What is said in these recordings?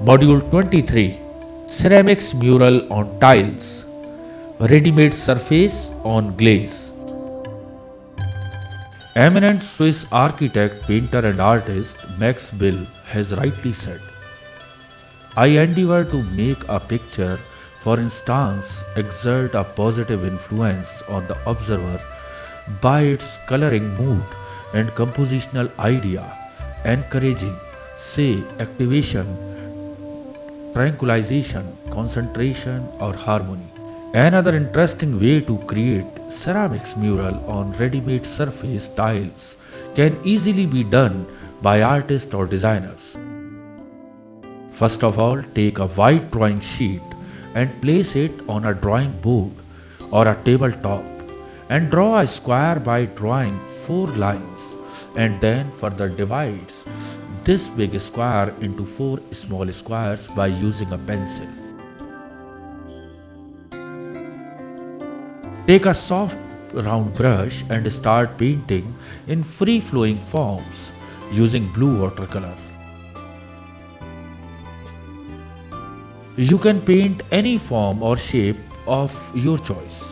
Module 23, Ceramics Mural on Tiles, Ready-made Surface on Glaze. Eminent Swiss architect, painter and artist Max Bill has rightly said, I endeavor to make a picture, for instance, exert a positive influence on the observer by its coloring mood and compositional idea, encouraging, say, activation, tranquilization, concentration, or harmony. Another interesting way to create ceramics mural on ready-made surface tiles can easily be done by artists or designers. First of all, take a white drawing sheet and place it on a drawing board or a tabletop and draw a square by drawing 4 lines and then further divides this big square into 4 small squares by using a pencil. Take a soft round brush and start painting in free-flowing forms using blue watercolor. You can paint any form or shape of your choice.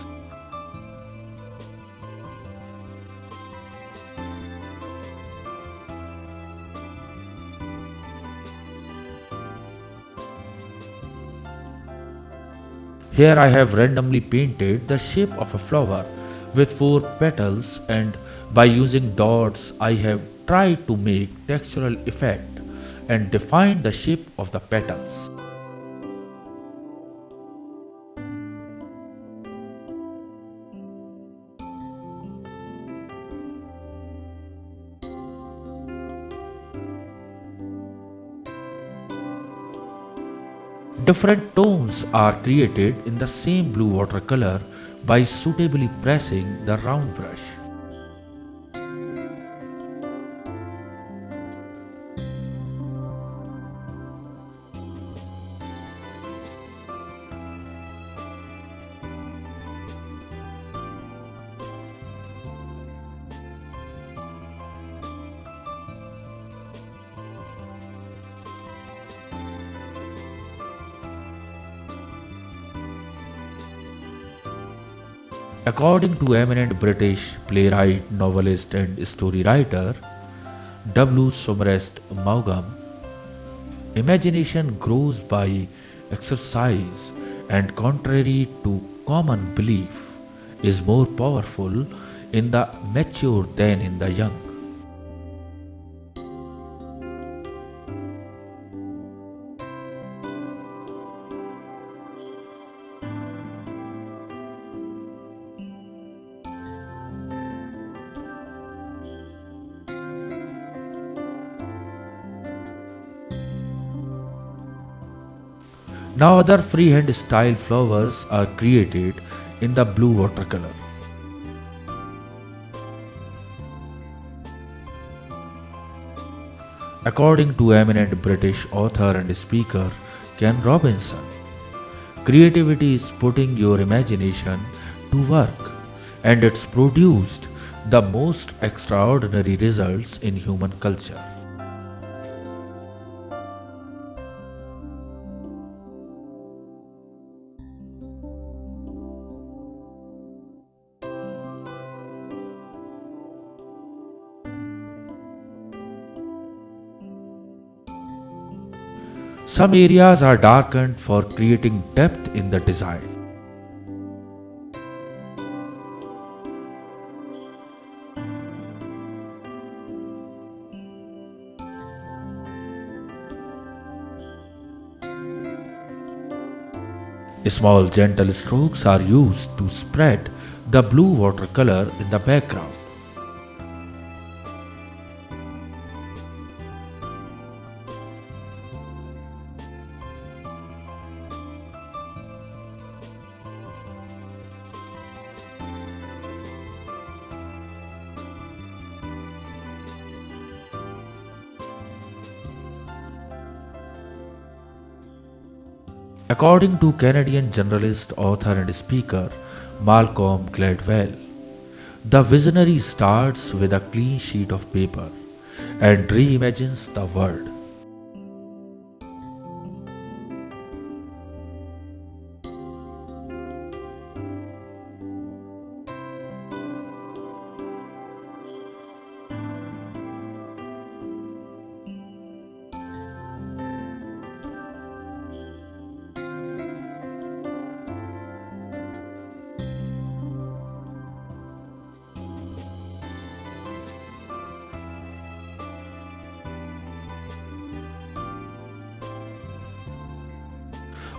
Here I have randomly painted the shape of a flower with 4 petals, and by using dots I have tried to make textural effect and define the shape of the petals. Different tones are created in the same blue watercolor by suitably pressing the round brush. According to eminent British playwright, novelist and story writer W. Somerset Maugham, imagination grows by exercise and contrary to common belief is more powerful in the mature than in the young. Now other freehand style flowers are created in the blue watercolor. According to eminent British author and speaker Ken Robinson, creativity is putting your imagination to work, and it's produced the most extraordinary results in human culture. Some areas are darkened for creating depth in the design. Small gentle strokes are used to spread the blue watercolor in the background. According to Canadian journalist, author and speaker Malcolm Gladwell, the visionary starts with a clean sheet of paper and reimagines the world.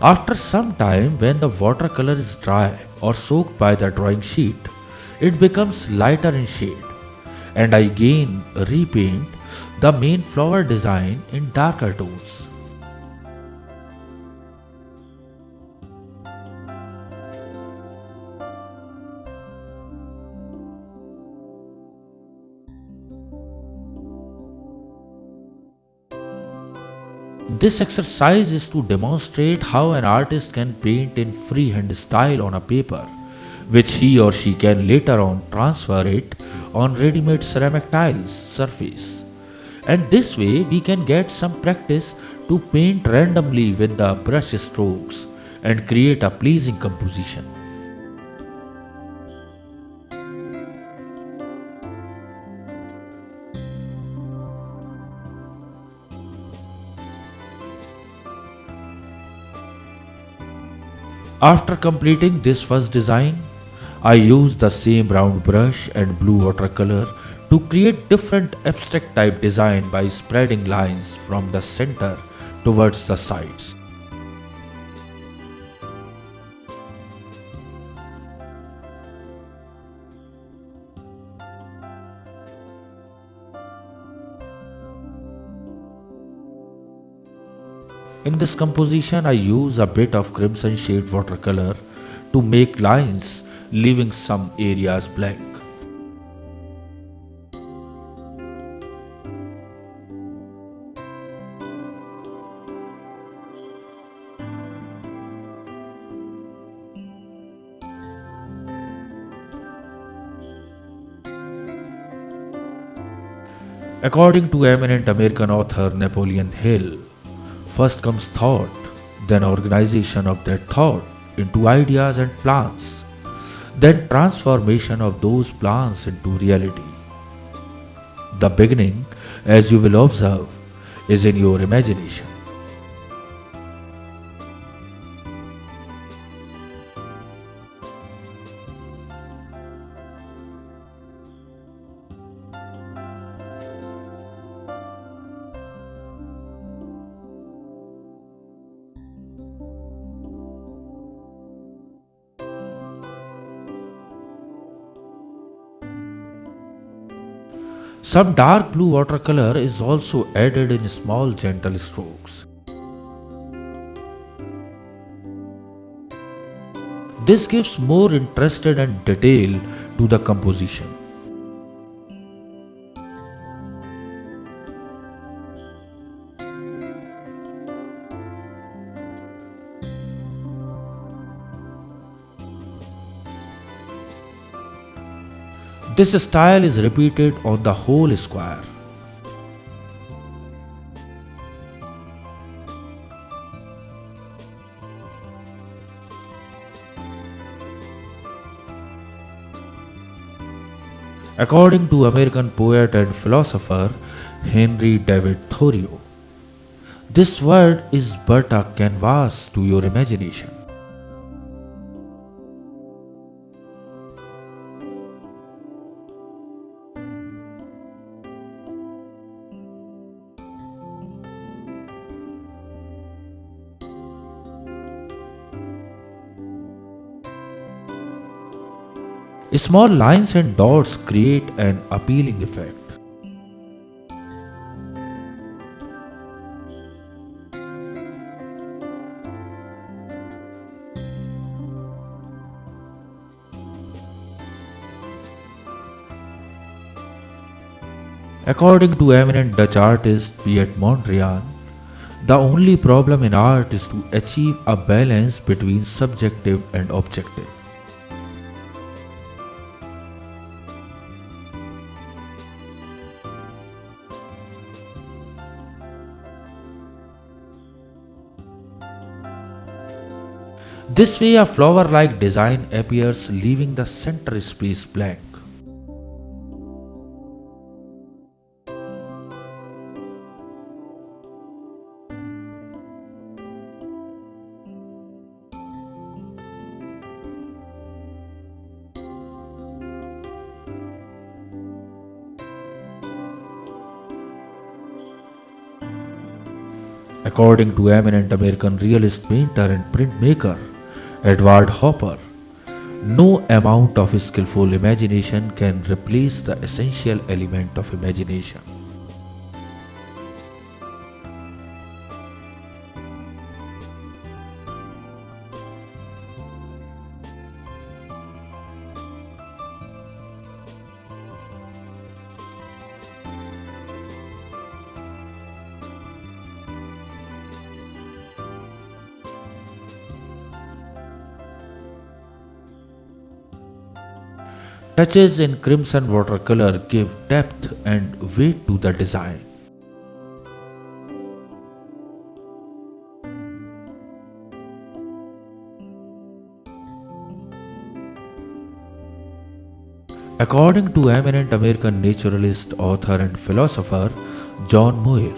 After some time, when the watercolor is dry or soaked by the drawing sheet, it becomes lighter in shade, and I again repaint the main flower design in darker tones. This exercise is to demonstrate how an artist can paint in freehand style on a paper, which he or she can later on transfer it on ready-made ceramic tiles surface. And this way we can get some practice to paint randomly with the brush strokes and create a pleasing composition. After completing this first design, I used the same round brush and blue watercolor to create different abstract type design by spreading lines from the center towards the sides. In this composition, I use a bit of crimson shade watercolor to make lines, leaving some areas blank. According to eminent American author Napoleon Hill, first comes thought, then organization of that thought into ideas and plans, then transformation of those plans into reality. The beginning, as you will observe, is in your imagination. Some dark blue watercolor is also added in small gentle strokes. This gives more interest and detail to the composition. This style is repeated on the whole square. According to American poet and philosopher Henry David Thoreau, this world is but a canvas to your imagination. Small lines and dots create an appealing effect. According to eminent Dutch artist Piet Mondrian, the only problem in art is to achieve a balance between subjective and objective. This way, a flower-like design appears, leaving the center space blank. According to eminent American realist painter and printmaker Edward Hopper, no amount of skillful imagination can replace the essential element of imagination. Touches in crimson watercolor give depth and weight to the design. According to eminent American naturalist, author, and philosopher John Muir,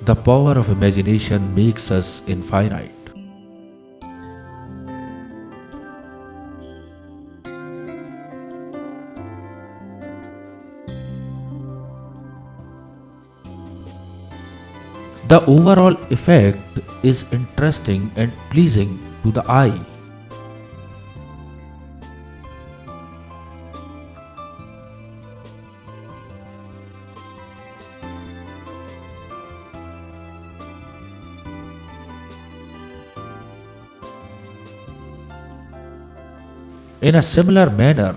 the power of imagination makes us infinite. The overall effect is interesting and pleasing to the eye. In a similar manner,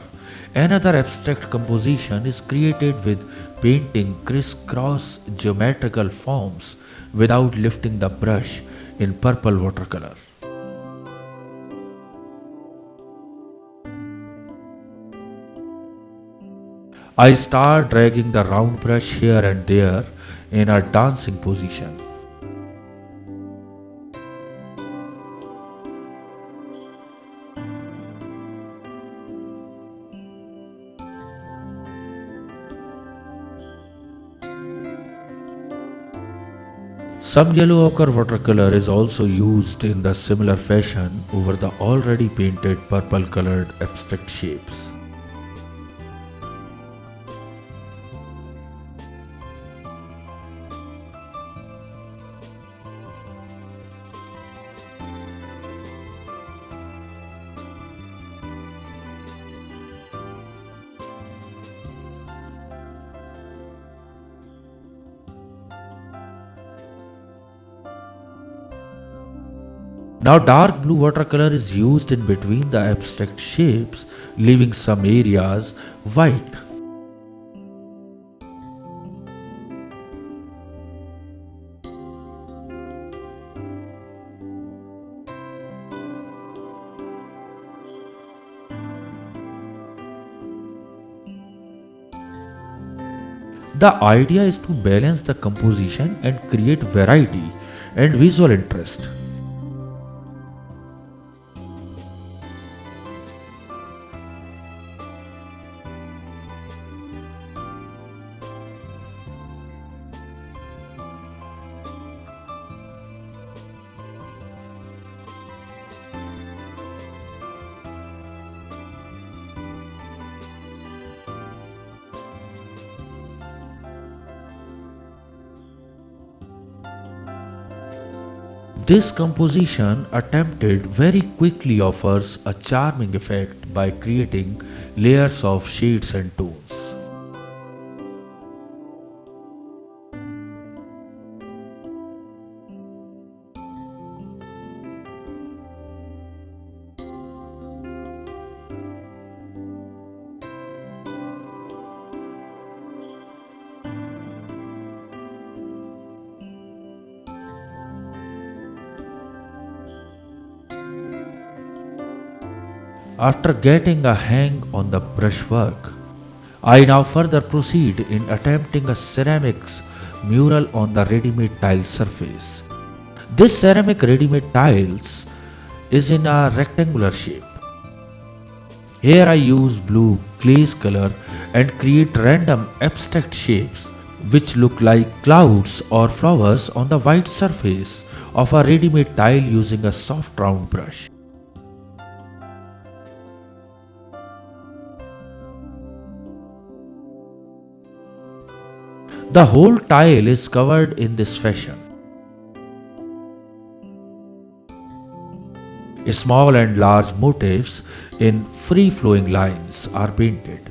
another abstract composition is created with painting crisscross geometrical forms without lifting the brush in purple watercolor. I start dragging the round brush here and there in a dancing position. Some yellow ochre watercolor is also used in the similar fashion over the already painted purple colored abstract shapes. Now dark blue watercolor is used in between the abstract shapes, leaving some areas white. The idea is to balance the composition and create variety and visual interest. This composition attempted very quickly offers a charming effect by creating layers of shades and tones. After getting a hang on the brushwork, I now further proceed in attempting a ceramics mural on the ready-made tile surface. This ceramic ready-made tiles is in a rectangular shape. Here I use blue glaze color and create random abstract shapes which look like clouds or flowers on the white surface of a ready-made tile using a soft round brush. The whole tile is covered in this fashion. Small and large motifs in free flowing lines are painted.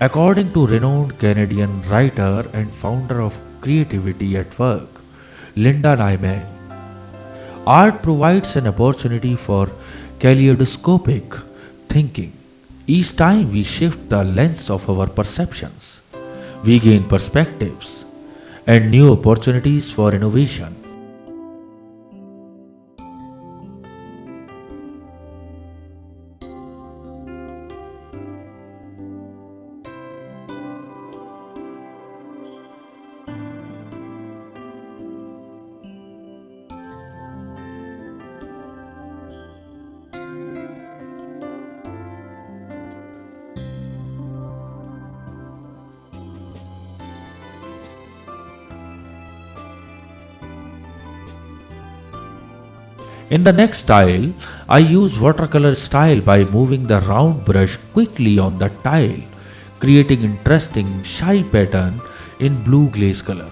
According to renowned Canadian writer and founder of Creativity at Work, Linda Nyman, art provides an opportunity for kaleidoscopic thinking. Each time we shift the lens of our perceptions, we gain perspectives and new opportunities for innovation. In the next style, I use watercolor style by moving the round brush quickly on the tile, creating interesting shy pattern in blue glaze color.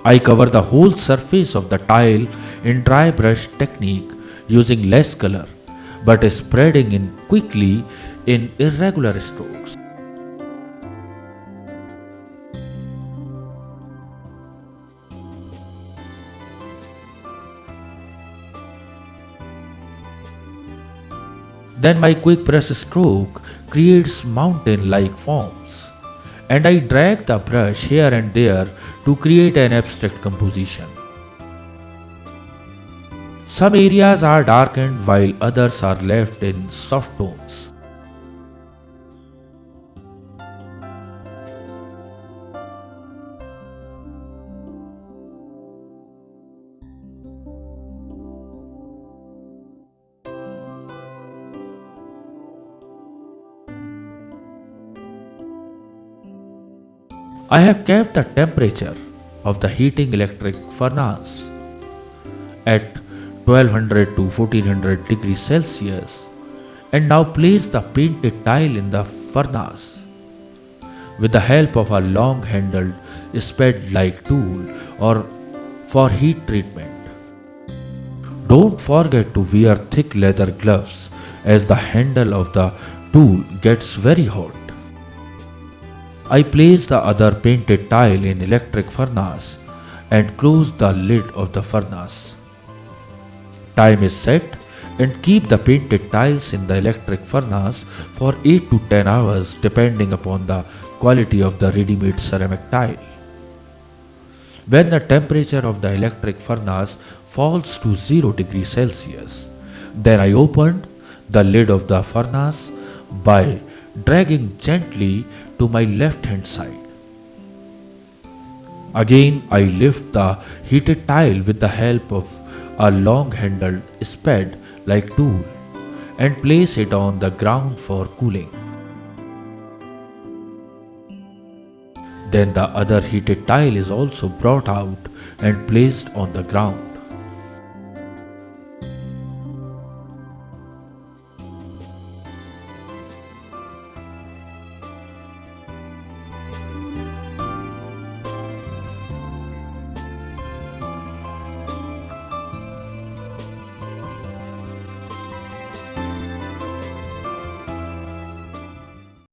I cover the whole surface of the tile in dry brush technique using less color but spreading in quickly in irregular strokes. Then my quick brush stroke creates mountain-like forms, and I drag the brush here and there to create an abstract composition. Some areas are darkened while others are left in soft tones. I have kept the temperature of the heating electric furnace at 1200 to 1400 degrees Celsius and now place the painted tile in the furnace with the help of a long handled spade like tool or for heat treatment. Don't forget to wear thick leather gloves as the handle of the tool gets very hot. I place the other painted tile in electric furnace and close the lid of the furnace. Time is set and keep the painted tiles in the electric furnace for 8 to 10 hours depending upon the quality of the ready-made ceramic tile. When the temperature of the electric furnace falls to 0 degrees Celsius, then I opened the lid of the furnace by dragging gently to my left hand side. Again, I lift the heated tile with the help of a long handled spade like tool and place it on the ground for cooling. Then the other heated tile is also brought out and placed on the ground.